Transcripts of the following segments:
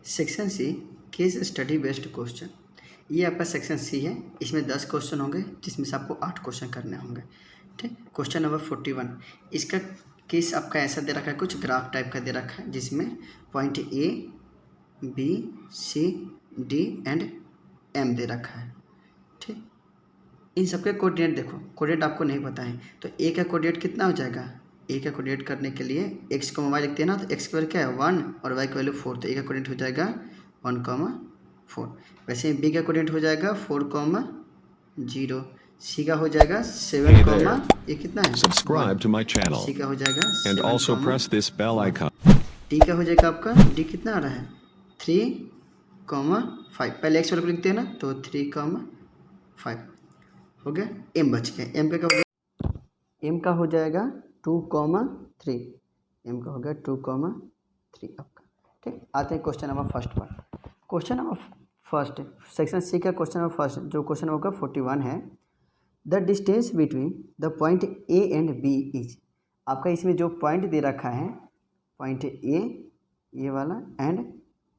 Section C case study based question. ये आपका section C है। इसमें 10 क्वेश्चन होंगे जिसमें से आपको 8 क्वेश्चन करने होंगे। ठीक, क्वेश्चन नंबर 41। इसका केस आपका ऐसा दे रखा है, कुछ ग्राफ टाइप का दे रखा है जिसमें point A B C D and M दे रखा है। ठीक, इन सबके कोऑर्डिनेट देखो, कोऑर्डिनेट आपको नहीं पता है तो ए का कोऑर्डिनेट कितना हो जाएगा। ए का कोऑर्डिनेट करने के लिए एक्स को वाई लिखते हैं ना, तो एक्स की वैल्यू क्या है 1 और वाई की वैल्यू 4, तो ए का कोऑर्डिनेट हो जाएगा 1,4। वैसे बी का कोऑर्डिनेट हो जाएगा 4,0। सी का हो जाएगा 7, ये कितना है Subscribe to my channel सी का हो जाएगा and also 7, press this bell icon. D का हो जाएगा आपका, डी कितना आ रहा है 3,5। पहले एक्स वाले को लिखते हैं ना, तो 3,5 हो गया। एम बच गया, एम का क्या हो गया, एम का हो जाएगा 2,3। एम का हो गया 2,3 आपका। ठीक, आते हैं क्वेश्चन नंबर फर्स्ट पर। Question number first section C का क्वेश्चन नंबर फर्स्ट, जो क्वेश्चन होगा 41 है। The distance between the point A and B is. आपका इसमें जो पॉइंट दे रखा है, पॉइंट ए ये वाला एंड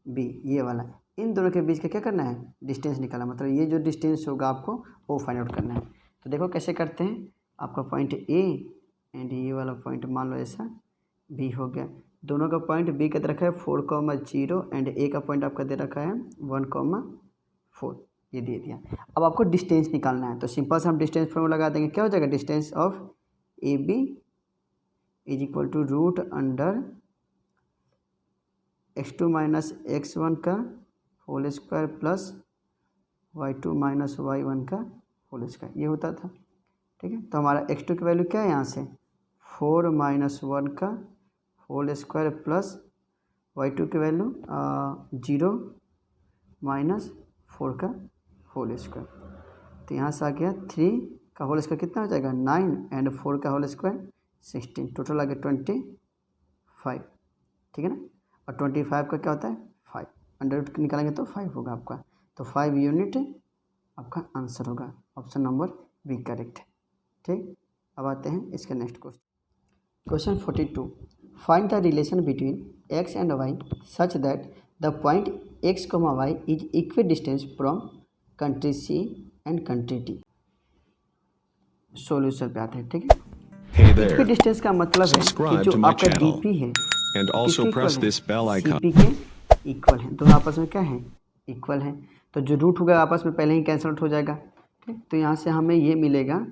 बी ये वाला, इन दोनों के बीच का क्या करना है, डिस्टेंस निकालना। मतलब ये जो डिस्टेंस होगा आपको वो फाइंड आउट करना है। तो देखो कैसे करते हैं। आपका पॉइंट ए एंड ये वाला पॉइंट मान लो ऐसा बी हो गया। दोनों का पॉइंट बी का दे रखा है 4,0 एंड ए का पॉइंट आपका दे रखा है 1,4, ये दे दिया। अब आपको डिस्टेंस निकालना है, तो सिंपल से हम डिस्टेंस फॉर्मूला लगा देंगे। क्या हो जाएगा, distance of A B is equal to root under x2 minus x1 का whole square plus y2 minus y1 का होल स्क्वायर, ये होता था। ठीक है, तो हमारा x2 की वैल्यू क्या है यहाँ से 4 माइनस 1 का होल स्क्वायर प्लस y2 की वैल्यू 0 माइनस 4 का होल स्क्वायर। तो यहाँ से आ गया 3 का होल स्क्वायर कितना हो जाएगा 9 एंड 4 का होल स्क्वायर 16, टोटल आ गया 25। ठीक है ना, और 25 का क्या होता है 5, अंडर रूट निकालेंगे तो 5 होगा आपका। तो 5 यूनिट आपका आंसर होगा, ऑप्शन नंबर बी करेक्ट है। ठीक, अब आते हैं इसके next question. Question 42। Find the relation between X and Y such that the point X, Y is equidistance from country C and country D. Solution पे आते हैं। ठीक है, Hey there. इक्वी डिस्टेंस का मतलब है कि Subscribe जो to my आपका channel डीपी है and also press this bell icon. CP के इक्वल है, दोनों आपस में क्या है इक्वल है। तो जो रूट होगा आपस में पहले ही कैंसल आउट हो जाएगा। ठीक, तो यहाँ से हमें ये मिलेगा।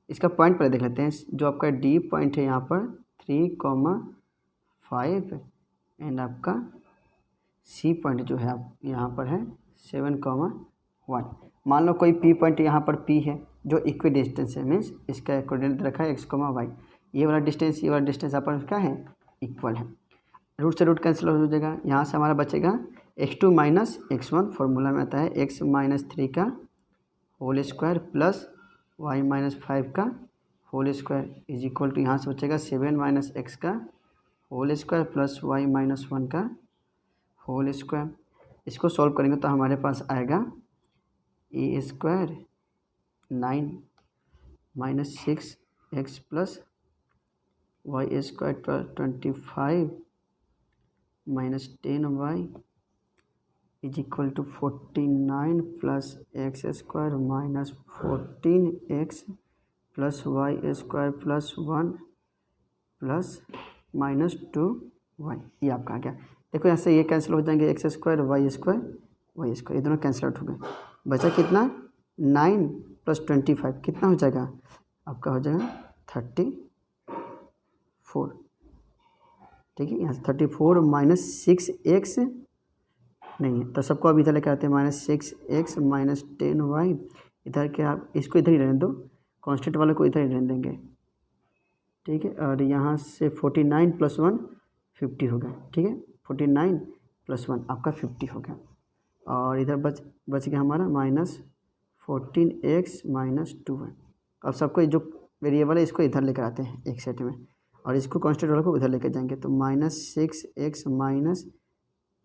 इसका पॉइंट पहले देख लेते हैं। जो आपका डी पॉइंट है यहाँ पर 3,5 एंड आपका सी पॉइंट जो है आप यहाँ पर है 7,1। मान लो कोई पी पॉइंट यहाँ पर पी है जो इक्वी डिस्टेंस है, मीन्स इसका कोऑर्डिनेट रखा है एक्स, वाई। ये वाला डिस्टेंस आपस में क्या है इक्वल है। रूट से रूट कैंसिल हो जाएगा। यहाँ से हमारा बचेगा x2 माइनस x1, फॉर्मूला में आता है x माइनस 3 का whole square plus y minus 5 का whole square is equal to, यहाँ से बचेगा 7 माइनस x का whole square plus y minus 1 का होल स्क्वायर। इसको सॉल्व करेंगे तो हमारे पास आएगा A square 9 minus 6x plus Y square plus 25 minus 10y is equal to 49 plus X square minus 14x plus Y square plus 1 plus minus 2y। ये आपका आ गया। देखो यहाँ से ये कैंसिल हो जाएंगे, एक्स स्क्वायर वाई स्क्वायर ये दोनों कैंसिल आउट हो गए। बचा कितना 9 प्लस 25 कितना हो जाएगा आपका, हो जाएगा 34। ठीक है, यहाँ से 34 माइनस 6x नहीं है तो सबको अब इधर लेकर आते हैं, माइनस 6x माइनस 10y। इधर के आप इसको इधर ही रहने दो, कांस्टेंट वाले को इधर ही रहने देंगे। ठीक है, और यहाँ से 49 प्लस 1 50 हो गया। ठीक है, 49 प्लस 1 आपका 50 हो गया। और इधर बच गया हमारा माइनस 14x माइनस 2y। अब सबको जो वेरिएबल है इसको इधर लेकर आते हैं एक सेट में, और इसको कांस्टेंट वाले को उधर लेकर जाएंगे। तो minus 6x minus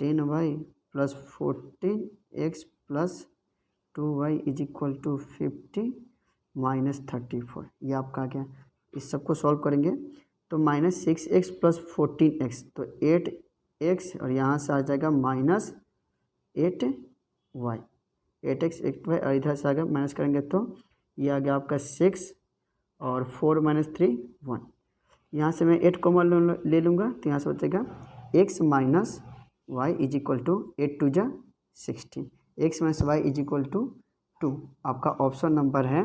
10y plus 14x plus 2y is equal to 50 minus 34। ये आपका आ गया। इस सबको सॉल्व करेंगे तो माइनस 6x प्लस 14x तो 8x, और यहाँ से आ जाएगा माइनस 8y, 8x 8y, और इधर से आगे माइनस करेंगे तो ये आ गया आपका 6 और 4 - 3 1। यहाँ से मैं 8 कॉमन ले लूँगा तो यहाँ से बचेगा x minus y is equal to 8 2 जा 16, x minus y is equal to 2। आपका ऑप्शन नंबर है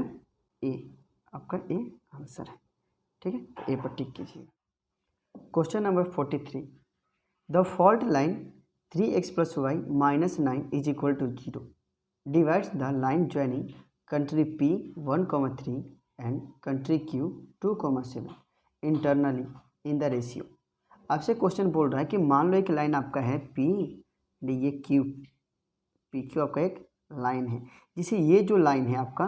ए, आपका ए आंसर है। ठीक है, तो ए पर टिक कीजिए। Question number 43, the fault line 3x + y - 9 is equal to 0 divides the line joining country P 1,3 and country Q 2,7 internally in the ratio। आपसे क्वेश्चन बोल रहा है कि मान लो एक लाइन आपका है P, ये Q, PQ आपका एक लाइन है, जिसे ये जो लाइन है आपका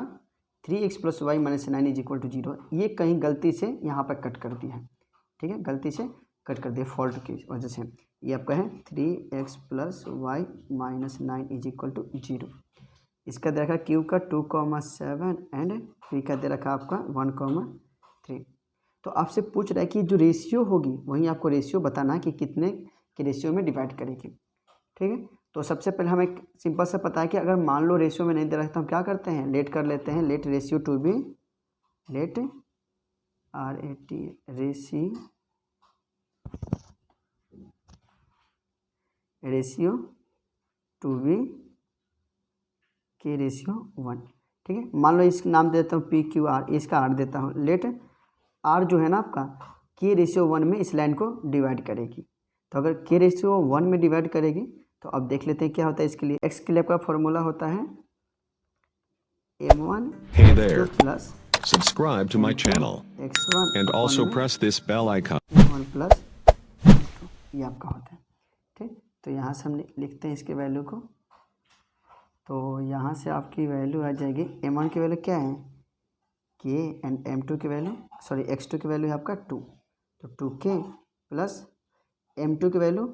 3x + y - 9 is equal to 0, ये कहीं गलती से यहाँ पर कट कर दिया है। ठीक है, गलती से कट कर दिया फॉल्ट की वजह से। ये आपका है 3x + y - 9 is equal to 0। इसका दे रखा Q का 2,7 एंड P का दे रखा आपका 1,3। तो आपसे पूछ रहा है कि जो रेशियो होगी वहीं आपको रेशियो बताना है कि कितने के रेशियो में डिवाइड करेगी। ठीक है, तो सबसे पहले हमें सिंपल सा पता है कि अगर मान लो रेशियो में नहीं दे रखा तो हम क्या करते हैं, लेट कर लेते हैं। Let ratio to be, let RAT ratio to be k ratio 1। ठीक है, मान लो इसका नाम देता हूँ PQR, इसका R देता हूँ। लेट R जो है ना आपका के रेशियो 1 में इस लाइन को डिवाइड करेगी। तो अगर के रेशियो 1 में डिवाइड करेगी तो अब देख लेते हैं क्या होता है इसके लिए। x के लिए आपका फॉर्मूला होता है M1 Hey there. Plus Subscribe to my channel x1 and also press this bell icon. M1 plus ये आपका होता है। ठीक, तो यहाँ से हम लिखते हैं इसके वैल्यू को। तो यहाँ से आपकी वैल्यू आ जाएगी, M1 की वैल्यू क्या है K एंड M2 की वैल्यू, सॉरी x2 की वैल्यू है आपका 2, तो 2K प्लस M2 की वैल्यू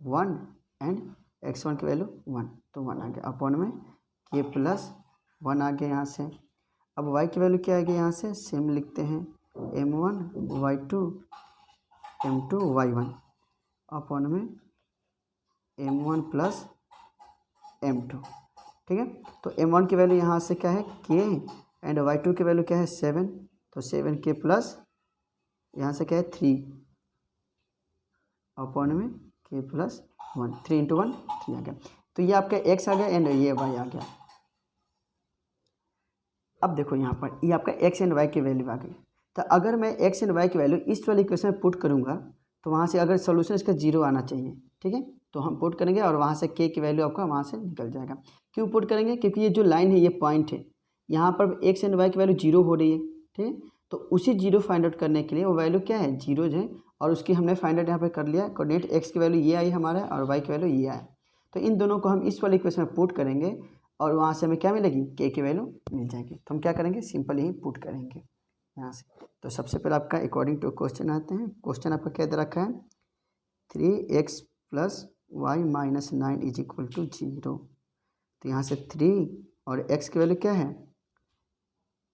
1 एंड x1 की वैल्यू 1, तो 1 आ गया अपॉन में K प्लस 1 आ गया यहाँ से। अब y की वैल्यू क्या आ गया, यहाँ से सेम लिखते हैं M1 y2 M2 y1 upon में M1 प्लस M2। ठीक है, तो M1 की वैल्यू यहाँ से क्या है K एंड y2 की वैल्यू क्या है 7, तो 7K प्लस यहाँ से क्या है 3 अपॉन में K प्लस 1, 3 × 1 3 आ गया। तो ये आपका x आ गया एंड ये y आ गया। अब देखो यहाँ पर ये आपका x एंड y की वैल्यू आ गई। तो अगर मैं x एंड y की वैल्यू इस वाले इक्वेशन में पुट करूँगा तो वहाँ से अगर सोल्यूशन इसका 0 आना चाहिए। ठीक है, तो हम पुट करेंगे और वहाँ से k की वैल्यू आपका वहाँ से निकल जाएगा। क्यों पुट करेंगे, क्योंकि ये जो लाइन है, ये पॉइंट है, यहाँ पर x एंड y की वैल्यू 0 हो रही है। ठीक है, तो उसी 0 फाइंड आउट करने के लिए वो वैल्यू क्या है 0 है, और उसकी हमने फाइंड आउट यहाँ पर कर लिया। कोऑर्डिनेट x की वैल्यू ये आई हमारा और y की वैल्यू ये आया। तो इन दोनों को हम इस वाले इक्वेशन में पुट करेंगे और वहाँ से हमें क्या मिलेगी, k की वैल्यू मिल जाएगी। तो हम क्या करेंगे, सिंपल ही पुट करेंगे यहाँ से। तो सबसे पहले आपका अकॉर्डिंग टू क्वेश्चन आते हैं। क्वेश्चन आपका क्या दे रखा है 3x + y - 9 is equal to 0। तो यहाँ से 3 और x की वैल्यू क्या है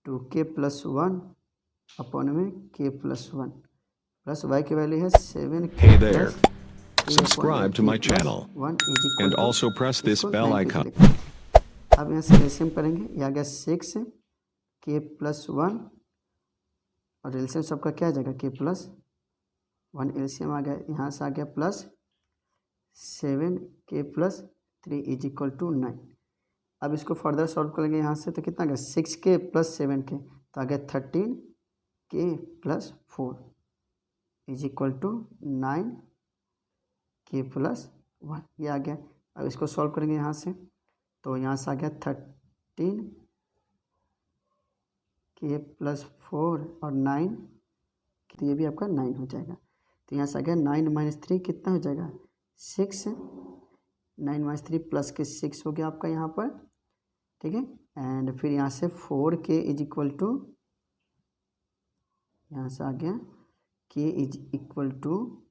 2K प्लस 1 अपॉन में K प्लस 1 प्लस y की वैल्यू है 7K Hey there. Plus Subscribe to my channel 1 is equal and to, also press this bell icon. अब यहाँ से एलसीएम करेंगे, ये आ गया 6K प्लस 1 और एलसीएम सबका क्या आ जाएगा K प्लस 1, एलसीएम आ गया, यहाँ से आ गया plus 7K plus 3 is equal to 9। अब इसको फर्दर सॉल्व करेंगे यहाँ से, तो कितना आ गया 6K प्लस 7K, तो आ गया 13K plus 4 is equal to 9K plus 1, ये आ गया। अब इसको सॉल्व करेंगे यहाँ से, तो यहाँ से आ गया 13K प्लस 4 और 9, तो ये भी आपका 9 हो जाएगा। तो यहाँ से आ गया 9 - 3 कितना हो जाएगा 6, 9 - 3 प्लस के 6 हो गया आपका यहाँ पर। ठीक है, एंड फिर यहाँ से 4K इज इक्वल टू, यहाँ से आ गया K इज इक्वल टू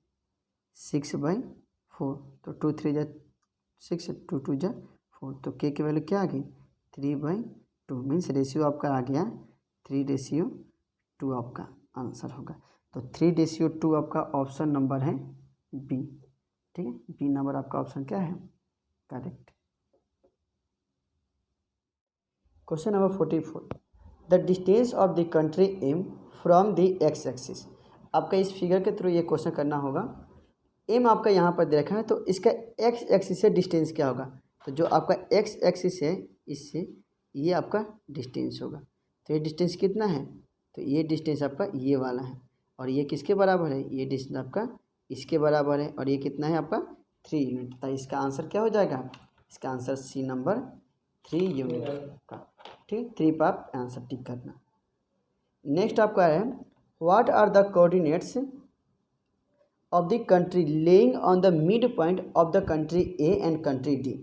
6/4, तो 2 3 जा 6, 2 2 जा 4, तो K की वैल्यू क्या आ गई 3/2, मीन्स रेशियो आपका आ गया 3:2 आपका आंसर होगा। तो 3:2 आपका ऑप्शन नंबर है बी। ठीक है, बी नंबर आपका ऑप्शन क्या है correct. Question number 44, the distance of the country am from the x axis. आपका इस फिगर के थ्रू ये क्वेश्चन करना होगा। एम आपका यहाँ पर दे रखा है, तो इसका एक्स एक्सिस से डिस्टेंस क्या होगा। तो जो आपका एक्स एक्सिस है इससे ये आपका डिस्टेंस होगा। तो ये डिस्टेंस कितना है, तो ये डिस्टेंस आपका ये वाला है, और ये किसके बराबर है, ये डिस्टेंस आपका इसके बराबर है, और ये कितना है आपका 3 यूनिट। तो इसका आंसर क्या हो जाएगा, इसका आंसर सी नंबर 3 यूनिट का। ठीक, 3 पर आप आंसर टिक करना। नेक्स्ट आपका है, what are the coordinates of the country lying on the mid point of the country A and country D.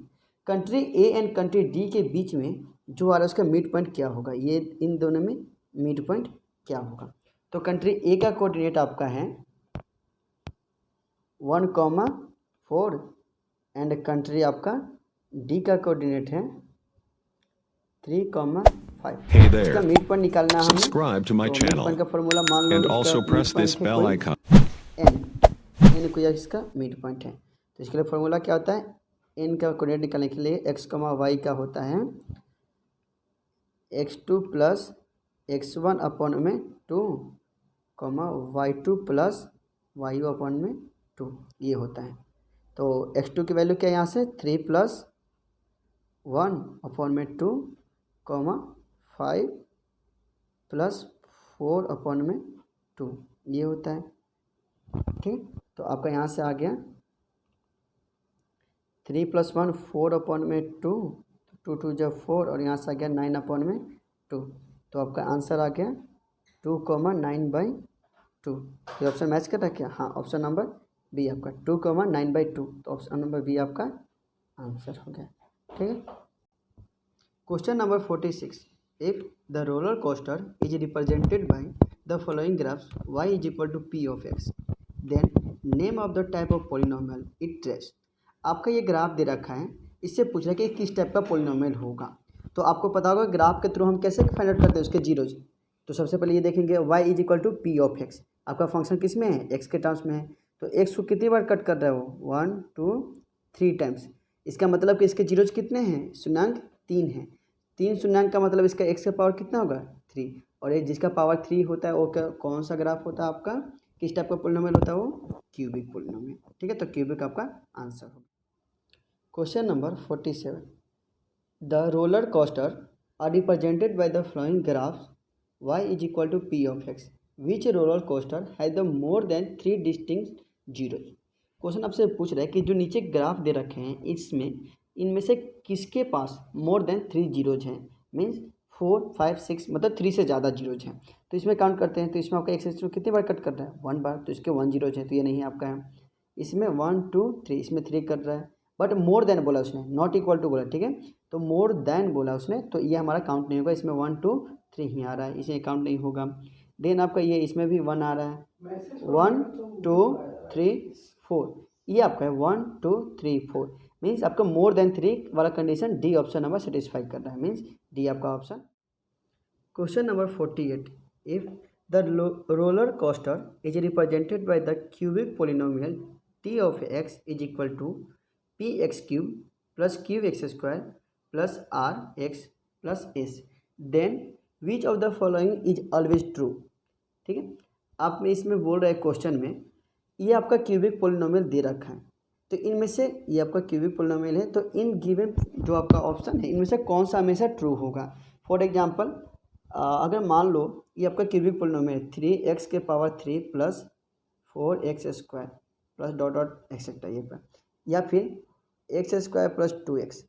Country A and country D के बीच में जो आ रहा है उसका मिड पॉइंट क्या होगा, ये इन दोनों में मिड पॉइंट क्या होगा। तो कंट्री ए का कोऑर्डिनेट आपका है 1,4 एंड कंट्री आपका डी का कोऑर्डिनेट है 3,5। Hey there. इसका मिड पॉइंट निकालना है हमें। Subscribe to my तो मिड channel पॉइंट का फॉर्मूला मान लो and इसका also mid press point this है bell कोई icon. एन को, या इसका मिड पॉइंट है। तो इसके लिए फॉर्मूला क्या होता है, एन का कोऑर्डिनेट निकालने के लिए x, y का होता है x2 प्लस x1 अपॉन में 2, y2 प्लस y अपॉन में 2, ये होता है। तो x2 की वैल्यू क्या है यहाँ से 3 प्लस 1 अपॉन में 2, 5 प्लस 4 अपॉन में 2, ये होता है। ठीक, तो आपका यहाँ से आ गया 3 प्लस 1 4 अपॉन में 2, 2 जब 4, और यहाँ से आ गया 9 अपॉन में 2। तो आपका आंसर आ गया 2,9/2। ये ऑप्शन मैच कर रहा है क्या, हाँ ऑप्शन नंबर बी आपका 2,9/2। तो ऑप्शन नंबर बी आपका आंसर हो गया। ठीक है। Question number 46, if the roller coaster is represented by the following graphs y is equal to p of x, then name of the type of polynomial it trace. आपका ये graph दे रखा है, इससे पूछ रहा है कि किस टाइप का पोलिनोमियल होगा। तो आपको पता होगा ग्राफ के थ्रू हम कैसे फाइंड आउट करते हैं उसके जीरोज। तो सबसे पहले ये देखेंगे y is equal to p of x. आपका फंक्शन किस में है, x के टर्म्स में है। तो x को कितनी बार कट कर रहा है वो 1 2 3 टाइम्स। इसका मतलब कि इसके जीरोज कितने हैं, शून्याङ्क 3 है। 3 शून्याङ्क का मतलब इसका x का पावर कितना होगा 3, और ये जिसका पावर 3 होता है वो कौन सा ग्राफ होता है आपका, किस टाइप का पोलिनोमियल होता है, वो क्यूबिक पोलिनोमियल। ठीक है, तो क्यूबिक आपका आंसर होगा। Question number 47, the roller coaster are represented by the following graphs y is equal to p of x, which roller coaster has the more than 3 distinct zeros. Question आपसे पूछ रहा है कि जो नीचे ग्राफ दे रखे हैं इसमें इनमें से किसके पास मोर देन 3 जीरोज हैं, मीन्स 4 5 6 मतलब 3 से ज़्यादा जीरोज हैं। तो इसमें काउंट करते हैं, तो इसमें आपका एक्स कितनी बार कट कर रहा है 1 बार, तो इसके 1 जीरोज हैं, तो ये नहीं है आपका है। इसमें 1 2 3, इसमें 3 कट रहा है, बट मोर देन बोला उसने, नॉट इक्वल टू बोला। ठीक है, तो मोर देन बोला उसने, तो ये हमारा काउंट नहीं होगा। इसमें 1 2 3 ही आ रहा है, इसे काउंट नहीं होगा। देन आपका ये इसमें भी 1 आ रहा है, 1 2 3 4, ये आपका है 1 2 3 4, मीन्स आपका मोर देन 3 वाला condition D option number satisfy कर रहा है, मीन्स डी आपका option. Question number 48, if the roller coaster is represented by the cubic polynomial t of x is equal to p x cube plus cube x square plus r x plus s, then which of the following is always true. ठीक है, आप में इसमें बोल रहे हैं question में, ये आपका क्यूबिक पोलिनोमियल दे रखा है, तो इनमें से ये आपका क्यूबिक पोलिनोमियल है, तो इन गिवन जो आपका ऑप्शन है इनमें से कौन सा हमेशा ट्रू होगा। फॉर एग्जांपल अगर मान लो ये आपका क्यूबिक पोलिनोमियल है 3x के power 3 plus 4x square plus dot dot etcetera ये पर, या फिर x स्क्वायर प्लस 2x।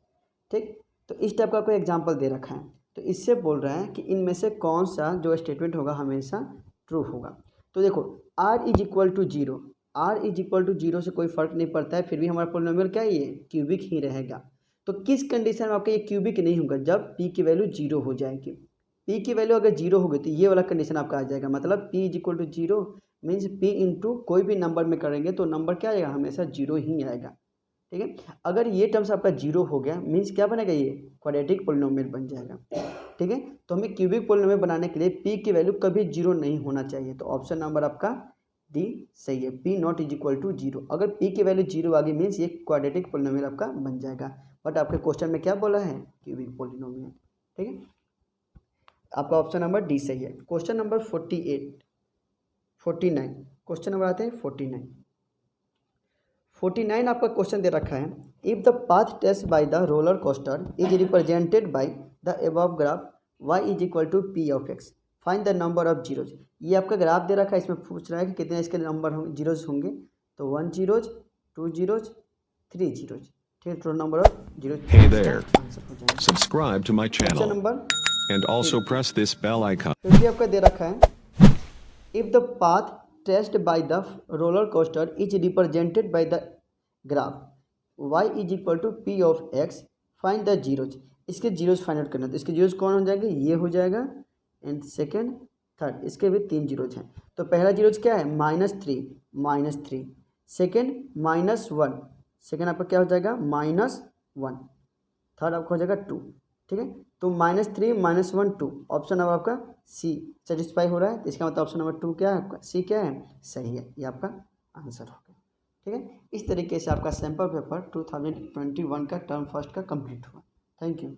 ठीक, तो इस टाइप का कोई एग्जांपल दे रखा है, तो इससे बोल रहा है कि इनमें से कौन सा जो स्टेटमेंट होगा हमेशा ट्रू होगा। तो देखो r is equal to 0, r is equal to 0 से कोई फर्क नहीं पड़ता है, फिर भी हमारा पोलिनोमियल क्या है, ये क्यूबिक ही रहेगा। तो किस कंडीशन में आपका ये क्यूबिक नहीं होगा, जब p की वैल्यू 0 हो जाएगी। p की वैल्यू अगर 0 होगी तो ये वाला कंडीशन आपका आ जाएगा, मतलब p is equal to 0 means p into कोई भी नंबर में करेंगे तो नंबर क्या आएगा, हमेशा 0 ही आएगा। ठीक है, अगर ये टर्म्स आपका 0 हो गया मीन्स क्या बनेगा, ये क्वाड्रेटिक पोलिनोमियल बन जाएगा। ठीक है, तो हमें क्यूबिक पोलिनोमियल बनाने के लिए p की वैल्यू कभी 0 नहीं होना चाहिए, तो ऑप्शन नंबर आपका डी सही है, p not is equal to 0। अगर p की वैल्यू 0 आ गई मीन्स ये क्वाड्रेटिक पोलिनोमियल आपका बन जाएगा, बट आपके क्वेश्चन में क्या बोला है, क्यूबिक पोलिनोमियल। ठीक है, आपका ऑप्शन नंबर डी सही है। क्वेश्चन नंबर 49 क्वेश्चन नंबर आते हैं 49 आपका क्वेश्चन दे रखा है, if the path test by the roller coaster is represented by the above graph y is equal to p of x, find the number of zeros. ये आपका graph दे रखा है, इसमें पूछ रहा है कि कितने इसके नंबर होंगे, जीरोज होंगे। तो 1 जीरोज, 2 जीरोज, 3 जीरोज, ठीक है, total number of zeros. Hey there. Subscribe to my question channel number and also press this bell icon. फिर भी आपका दे रखा है, if the path test by the roller coaster is represented by the graph y is equal to p of x, find the zeros. इसके zeros find out करना, तो इसके जीरोज कौन हो जाएंगे, ये हो जाएगा, एंड सेकेंड थर्ड, इसके भी 3 जीरोज हैं। तो पहला जीरोज क्या है, -3, सेकेंड -1, सेकेंड आपका क्या हो जाएगा -1, थर्ड आपका हो जाएगा 2, ठीक है। तो -3 -1 2, ऑप्शन नंबर आपका सी सेटिस्फाई हो रहा है, तो इसका मतलब ऑप्शन नंबर 2 क्या है आपका, सी क्या है, सही है, ये आपका आंसर हो गया, ठीक है। इस तरीके से आपका सैम्पल पेपर 2021 का टर्म फर्स्ट का कंप्लीट हुआ। Thank you.